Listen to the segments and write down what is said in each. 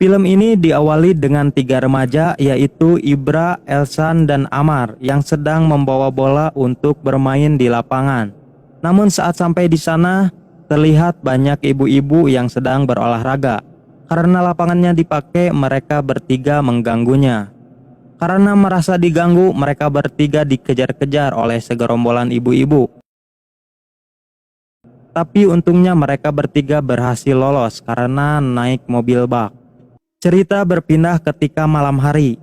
Film ini diawali dengan tiga remaja yaitu Ibra, Elsan, dan Amar yang sedang membawa bola untuk bermain di lapangan. Namun saat sampai di sana, terlihat banyak ibu-ibu yang sedang berolahraga. Karena lapangannya dipakai, mereka bertiga mengganggunya. Karena merasa diganggu, mereka bertiga dikejar-kejar oleh segerombolan ibu-ibu. Tapi untungnya mereka bertiga berhasil lolos karena naik mobil bak. Cerita berpindah ketika malam hari.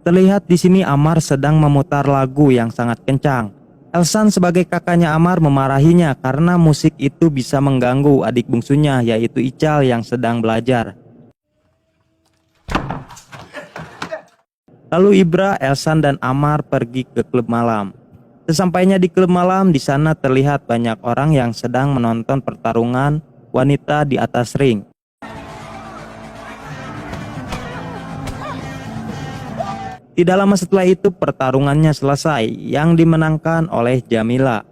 Terlihat di sini Amar sedang memutar lagu yang sangat kencang. Elsan sebagai kakaknya Amar memarahinya karena musik itu bisa mengganggu adik bungsunya yaitu Ical yang sedang belajar. Lalu Ibra, Elsan, dan Amar pergi ke klub malam. Sesampainya di klub malam, di sana terlihat banyak orang yang sedang menonton pertarungan wanita di atas ring. Tidak lama setelah itu pertarungannya selesai yang dimenangkan oleh Jamila.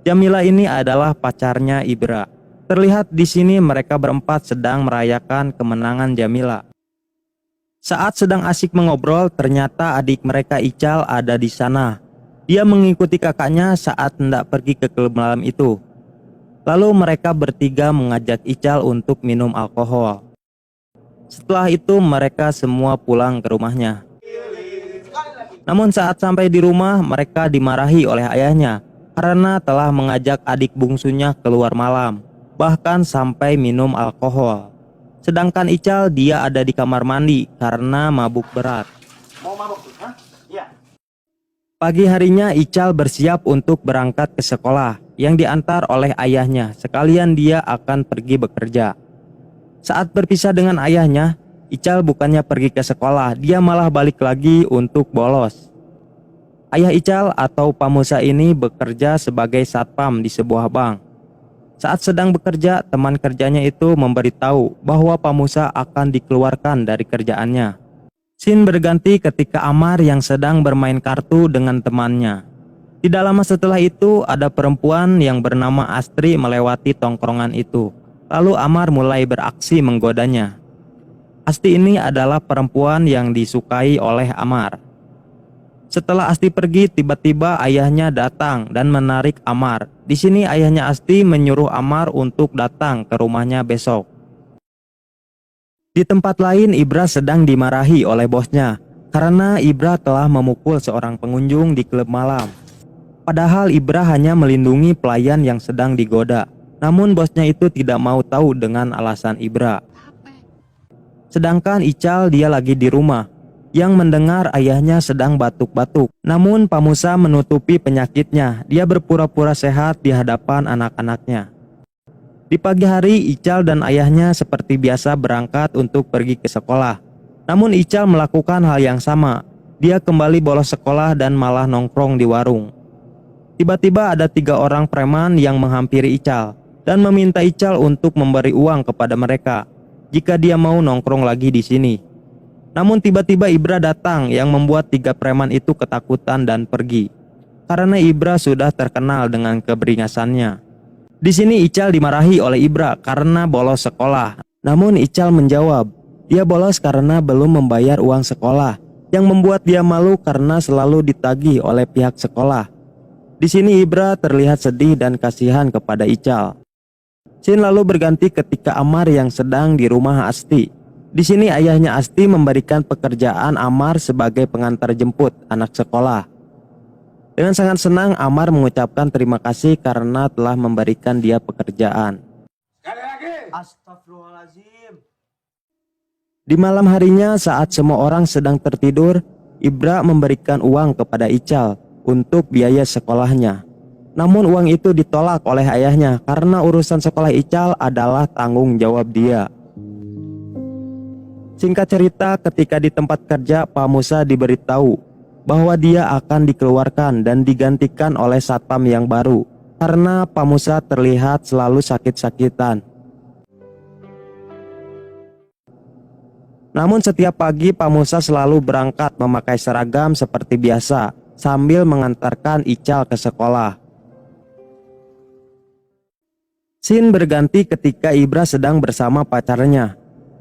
Jamila ini adalah pacarnya Ibra. Terlihat di sini mereka berempat sedang merayakan kemenangan Jamila. Saat sedang asik mengobrol, ternyata adik mereka Ical ada di sana. Dia mengikuti kakaknya saat hendak pergi ke klub malam itu. Lalu mereka bertiga mengajak Ical untuk minum alkohol. Setelah itu mereka semua pulang ke rumahnya. Namun saat sampai di rumah, mereka dimarahi oleh ayahnya karena telah mengajak adik bungsunya keluar malam, bahkan sampai minum alkohol. Sedangkan Ical dia ada di kamar mandi karena mabuk berat. Mau mabuk tuh, hah? Iya. Pagi harinya Ical bersiap untuk berangkat ke sekolah yang diantar oleh ayahnya, sekalian dia akan pergi bekerja. Saat berpisah dengan ayahnya, Ical bukannya pergi ke sekolah, dia malah balik lagi untuk bolos. Ayah Ical atau Pak Musa ini bekerja sebagai satpam di sebuah bank. Saat sedang bekerja, teman kerjanya itu memberitahu bahwa Pak Musa akan dikeluarkan dari kerjaannya. Scene berganti ketika Amar yang sedang bermain kartu dengan temannya. Tidak lama setelah itu, ada perempuan yang bernama Astri melewati tongkrongan itu. Lalu Amar mulai beraksi menggodanya. Asti ini adalah perempuan yang disukai oleh Amar. Setelah Asti pergi, tiba-tiba ayahnya datang dan menarik Amar. Di sini ayahnya Asti menyuruh Amar untuk datang ke rumahnya besok. Di tempat lain, Ibra sedang dimarahi oleh bosnya karena Ibra telah memukul seorang pengunjung di klub malam. Padahal Ibra hanya melindungi pelayan yang sedang digoda. Namun bosnya itu tidak mau tahu dengan alasan Ibra. Sedangkan Ical dia lagi di rumah, yang mendengar ayahnya sedang batuk-batuk. Namun Pak Musa menutupi penyakitnya, dia berpura-pura sehat di hadapan anak-anaknya. Di pagi hari, Ical dan ayahnya seperti biasa berangkat untuk pergi ke sekolah. Namun Ical melakukan hal yang sama, dia kembali bolos sekolah dan malah nongkrong di warung. Tiba-tiba ada 3 orang preman yang menghampiri Ical dan meminta Ical untuk memberi uang kepada mereka jika dia mau nongkrong lagi di sini. Namun tiba-tiba Ibra datang yang membuat 3 preman itu ketakutan dan pergi. Karena Ibra sudah terkenal dengan keberingasannya. Di sini Ical dimarahi oleh Ibra karena bolos sekolah. Namun Ical menjawab, dia bolos karena belum membayar uang sekolah, yang membuat dia malu karena selalu ditagih oleh pihak sekolah. Di sini Ibra terlihat sedih dan kasihan kepada Ical. Scene lalu berganti ketika Amar yang sedang di rumah Asti. Di sini ayahnya Asti memberikan pekerjaan Amar sebagai pengantar jemput anak sekolah. Dengan sangat senang Amar mengucapkan terima kasih karena telah memberikan dia pekerjaan. Sekali lagi. Astagfirullahaladzim. Di malam harinya saat semua orang sedang tertidur, Ibra memberikan uang kepada Ical untuk biaya sekolahnya. Namun uang itu ditolak oleh ayahnya karena urusan sekolah Ical adalah tanggung jawab dia. Singkat cerita, ketika di tempat kerja Pak Musa diberitahu bahwa dia akan dikeluarkan dan digantikan oleh satpam yang baru karena Pak Musa terlihat selalu sakit-sakitan. Namun setiap pagi Pak Musa selalu berangkat memakai seragam seperti biasa sambil mengantarkan Ical ke sekolah. Scene berganti ketika Ibra sedang bersama pacarnya.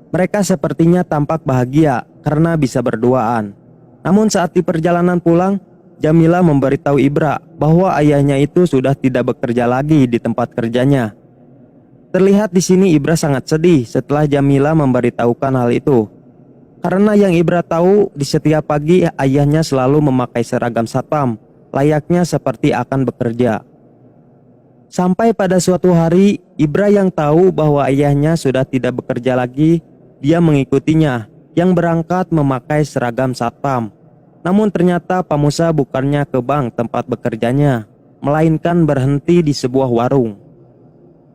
Mereka sepertinya tampak bahagia karena bisa berduaan. Namun saat di perjalanan pulang, Jamila memberitahu Ibra bahwa ayahnya itu sudah tidak bekerja lagi di tempat kerjanya. Terlihat di sini Ibra sangat sedih setelah Jamila memberitahukan hal itu. Karena yang Ibra tahu, di setiap pagi ayahnya selalu memakai seragam satpam, layaknya seperti akan bekerja. Sampai pada suatu hari, Ibra yang tahu bahwa ayahnya sudah tidak bekerja lagi, dia mengikutinya yang berangkat memakai seragam satpam. Namun ternyata Pak Musa bukannya ke bank tempat bekerjanya, melainkan berhenti di sebuah warung.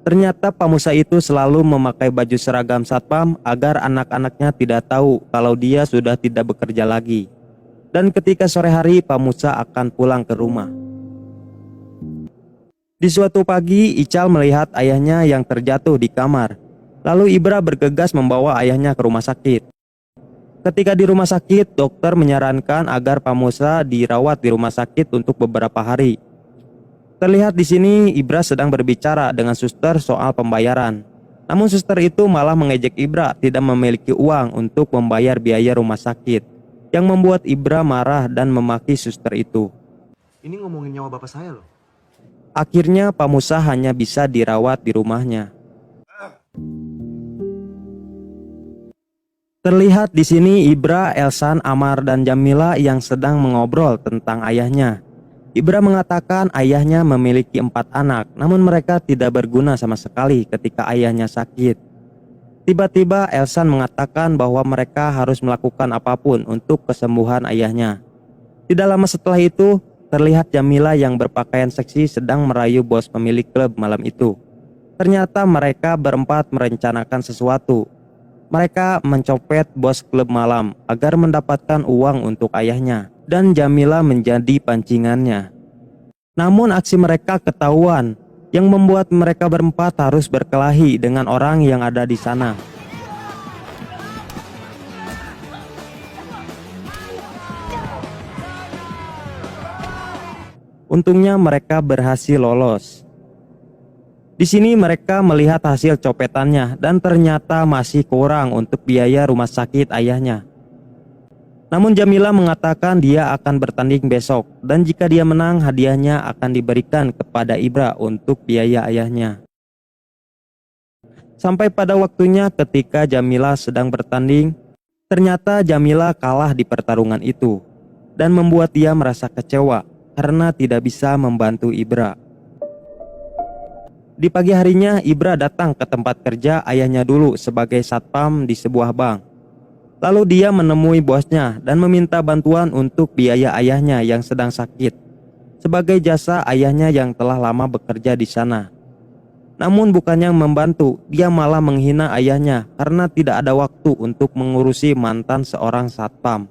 Ternyata Pak Musa itu selalu memakai baju seragam satpam agar anak-anaknya tidak tahu kalau dia sudah tidak bekerja lagi. Dan ketika sore hari Pak Musa akan pulang ke rumah. Di suatu pagi Ical melihat ayahnya yang terjatuh di kamar. Lalu Ibra bergegas membawa ayahnya ke rumah sakit. Ketika di rumah sakit, dokter menyarankan agar Pak Musa dirawat di rumah sakit untuk beberapa hari. Terlihat di sini Ibra sedang berbicara dengan suster soal pembayaran. Namun suster itu malah mengejek Ibra tidak memiliki uang untuk membayar biaya rumah sakit, yang membuat Ibra marah dan memaki suster itu. Ini ngomongin nyawa bapak saya loh. Akhirnya Pak Musa hanya bisa dirawat di rumahnya. Terlihat di sini Ibra, Elsan, Amar, dan Jamila yang sedang mengobrol tentang ayahnya. Ibra mengatakan ayahnya memiliki 4 anak, namun mereka tidak berguna sama sekali ketika ayahnya sakit. Tiba-tiba Elsan mengatakan bahwa mereka harus melakukan apapun untuk kesembuhan ayahnya. Tidak lama setelah itu, terlihat Jamila yang berpakaian seksi sedang merayu bos pemilik klub malam itu. Ternyata mereka berempat merencanakan sesuatu. Mereka mencopet bos klub malam agar mendapatkan uang untuk ayahnya, dan Jamila menjadi pancingannya. Namun aksi mereka ketahuan, yang membuat mereka berempat harus berkelahi dengan orang yang ada di sana. Untungnya mereka berhasil lolos. Di sini mereka melihat hasil copetannya dan ternyata masih kurang untuk biaya rumah sakit ayahnya. Namun Jamila mengatakan dia akan bertanding besok dan jika dia menang hadiahnya akan diberikan kepada Ibra untuk biaya ayahnya. Sampai pada waktunya ketika Jamila sedang bertanding, ternyata Jamila kalah di pertarungan itu dan membuat dia merasa kecewa karena tidak bisa membantu Ibra. Di pagi harinya Ibra datang ke tempat kerja ayahnya dulu sebagai satpam di sebuah bank. Lalu dia menemui bosnya dan meminta bantuan untuk biaya ayahnya yang sedang sakit, sebagai jasa ayahnya yang telah lama bekerja di sana. Namun bukannya membantu, dia malah menghina ayahnya karena tidak ada waktu untuk mengurusi mantan seorang satpam.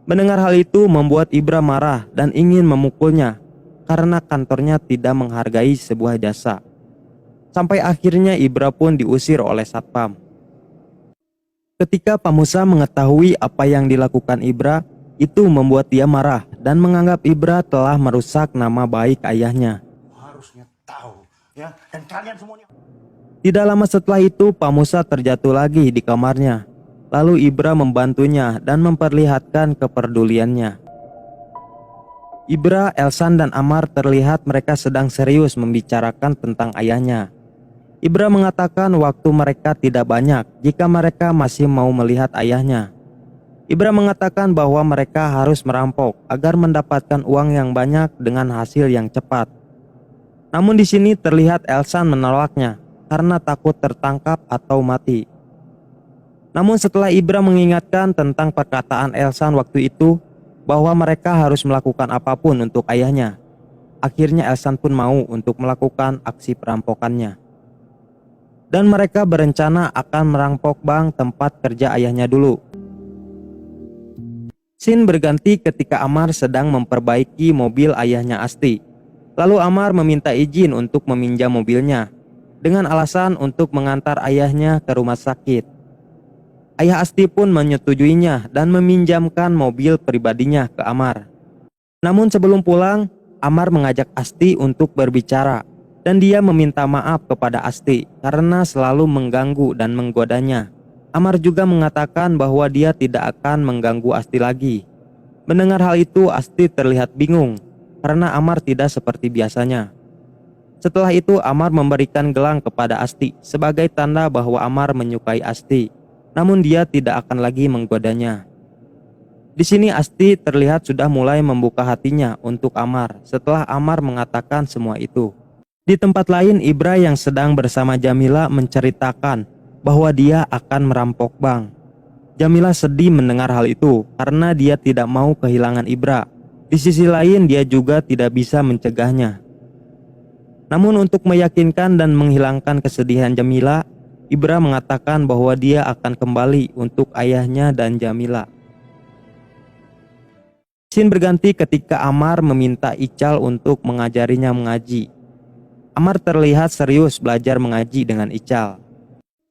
Mendengar hal itu membuat Ibra marah dan ingin memukulnya karena kantornya tidak menghargai sebuah jasa. Sampai akhirnya Ibra pun diusir oleh satpam. Ketika Pak Musa mengetahui apa yang dilakukan Ibra, itu membuat dia marah dan menganggap Ibra telah merusak nama baik ayahnya. Harusnya tahu ya, dan kalian semuanya. Tidak lama setelah itu Pak Musa terjatuh lagi di kamarnya. Lalu Ibra membantunya dan memperlihatkan kepeduliannya. Ibra, Elsan, dan Amar terlihat mereka sedang serius membicarakan tentang ayahnya. Ibra mengatakan waktu mereka tidak banyak jika mereka masih mau melihat ayahnya. Ibra mengatakan bahwa mereka harus merampok agar mendapatkan uang yang banyak dengan hasil yang cepat. Namun di sini terlihat Elsan menolaknya karena takut tertangkap atau mati. Namun setelah Ibra mengingatkan tentang perkataan Elsan waktu itu, bahwa mereka harus melakukan apapun untuk ayahnya, akhirnya Elsan pun mau untuk melakukan aksi perampokannya. Dan mereka berencana akan merampok bank tempat kerja ayahnya dulu. Scene berganti ketika Amar sedang memperbaiki mobil ayahnya Asti. Lalu Amar meminta izin untuk meminjam mobilnya dengan alasan untuk mengantar ayahnya ke rumah sakit. Ayah Asti pun menyetujuinya dan meminjamkan mobil pribadinya ke Amar. Namun sebelum pulang, Amar mengajak Asti untuk berbicara dan dia meminta maaf kepada Asti karena selalu mengganggu dan menggodanya. Amar juga mengatakan bahwa dia tidak akan mengganggu Asti lagi. Mendengar hal itu, Asti terlihat bingung karena Amar tidak seperti biasanya. Setelah itu, Amar memberikan gelang kepada Asti sebagai tanda bahwa Amar menyukai Asti, namun dia tidak akan lagi menggodanya. Di sini Asti terlihat sudah mulai membuka hatinya untuk Amar setelah Amar mengatakan semua itu. Di tempat lain, Ibra yang sedang bersama Jamila menceritakan bahwa dia akan merampok bank. Jamila sedih mendengar hal itu karena dia tidak mau kehilangan Ibra. Di sisi lain, dia juga tidak bisa mencegahnya. Namun untuk meyakinkan dan menghilangkan kesedihan Jamila, Ibra mengatakan bahwa dia akan kembali untuk ayahnya dan Jamila. Scene berganti ketika Amar meminta Ical untuk mengajarinya mengaji. Amar terlihat serius belajar mengaji dengan Ical.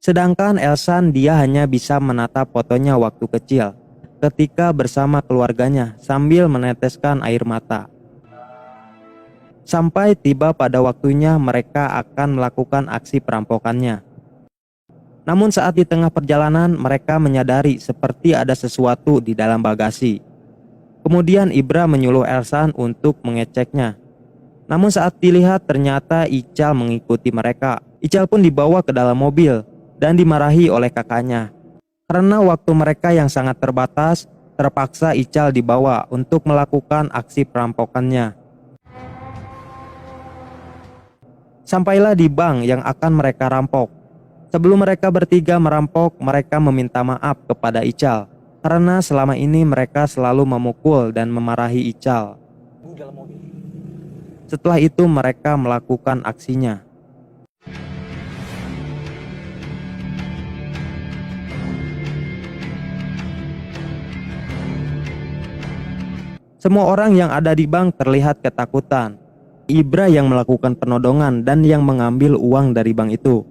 Sedangkan Elsan dia hanya bisa menatap fotonya waktu kecil ketika bersama keluarganya sambil meneteskan air mata. Sampai tiba pada waktunya mereka akan melakukan aksi perampokannya. Namun saat di tengah perjalanan mereka menyadari seperti ada sesuatu di dalam bagasi. Kemudian Ibra menyuruh Elsan untuk mengeceknya. Namun saat dilihat ternyata Ical mengikuti mereka. Ical pun dibawa ke dalam mobil dan dimarahi oleh kakaknya. Karena waktu mereka yang sangat terbatas, terpaksa Ical dibawa untuk melakukan aksi perampokannya. Sampailah di bank yang akan mereka rampok. Sebelum mereka bertiga merampok, mereka meminta maaf kepada Ical karena selama ini mereka selalu memukul dan memarahi Ical. Setelah itu mereka melakukan aksinya. Semua orang yang ada di bank terlihat ketakutan. Ibra yang melakukan penodongan dan yang mengambil uang dari bank itu.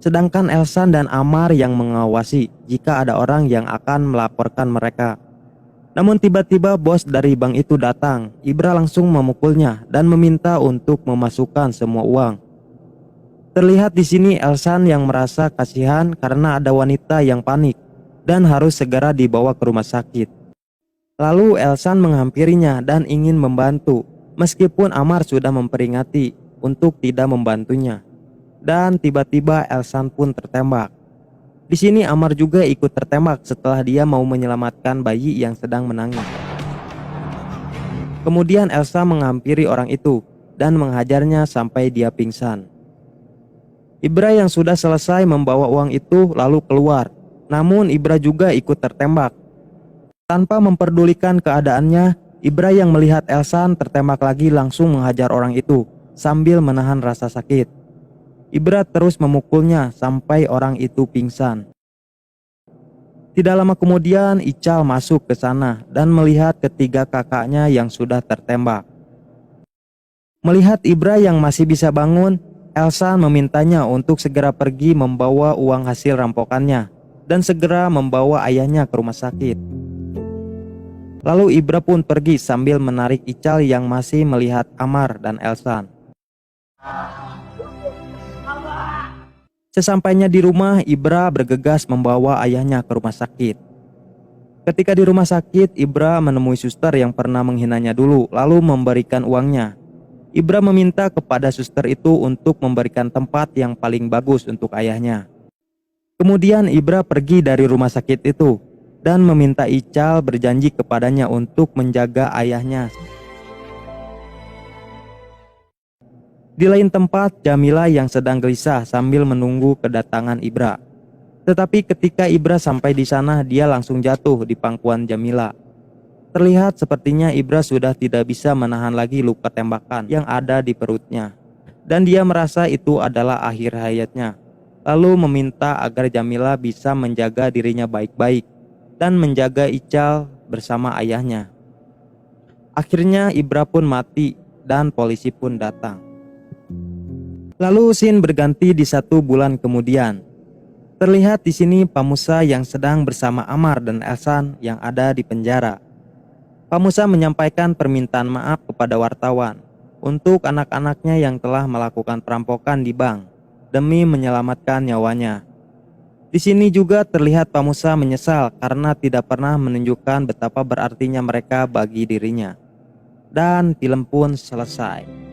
Sedangkan Elsan dan Amar yang mengawasi jika ada orang yang akan melaporkan mereka. Namun tiba-tiba bos dari bank itu datang. Ibra langsung memukulnya dan meminta untuk memasukkan semua uang. Terlihat di sini Elsan yang merasa kasihan karena ada wanita yang panik dan harus segera dibawa ke rumah sakit. Lalu Elsan menghampirinya dan ingin membantu, meskipun Amar sudah memperingati untuk tidak membantunya. Dan tiba-tiba Elsan pun tertembak. Di sini Amar juga ikut tertembak setelah dia mau menyelamatkan bayi yang sedang menangis. Kemudian Elsa menghampiri orang itu dan menghajarnya sampai dia pingsan. Ibra yang sudah selesai membawa uang itu lalu keluar. Namun Ibra juga ikut tertembak. Tanpa memperdulikan keadaannya, Ibra yang melihat Elsan tertembak lagi langsung menghajar orang itu sambil menahan rasa sakit. Ibra terus memukulnya sampai orang itu pingsan. Tidak lama kemudian Ical masuk ke sana dan melihat ketiga kakaknya yang sudah tertembak. Melihat Ibra yang masih bisa bangun, Elsa memintanya untuk segera pergi membawa uang hasil rampokannya dan segera membawa ayahnya ke rumah sakit. Lalu Ibra pun pergi sambil menarik Ical yang masih melihat Amar dan Elsan. Sesampainya di rumah, Ibra bergegas membawa ayahnya ke rumah sakit. Ketika di rumah sakit, Ibra menemui suster yang pernah menghinanya dulu, lalu memberikan uangnya. Ibra meminta kepada suster itu untuk memberikan tempat yang paling bagus untuk ayahnya. Kemudian Ibra pergi dari rumah sakit itu dan meminta Ical berjanji kepadanya untuk menjaga ayahnya. Di lain tempat, Jamila yang sedang gelisah sambil menunggu kedatangan Ibra. Tetapi ketika Ibra sampai di sana, dia langsung jatuh di pangkuan Jamila. Terlihat sepertinya Ibra sudah tidak bisa menahan lagi luka tembakan yang ada di perutnya. Dan dia merasa itu adalah akhir hayatnya. Lalu meminta agar Jamila bisa menjaga dirinya baik-baik dan menjaga Ical bersama ayahnya. Akhirnya Ibra pun mati dan polisi pun datang. Lalu scene berganti di 1 bulan kemudian. Terlihat di sini Pak Musa yang sedang bersama Amar dan Elsan yang ada di penjara. Pak Musa menyampaikan permintaan maaf kepada wartawan untuk anak-anaknya yang telah melakukan perampokan di bank demi menyelamatkan nyawanya. Di sini juga terlihat Pak Musa menyesal karena tidak pernah menunjukkan betapa berartinya mereka bagi dirinya. Dan film pun selesai.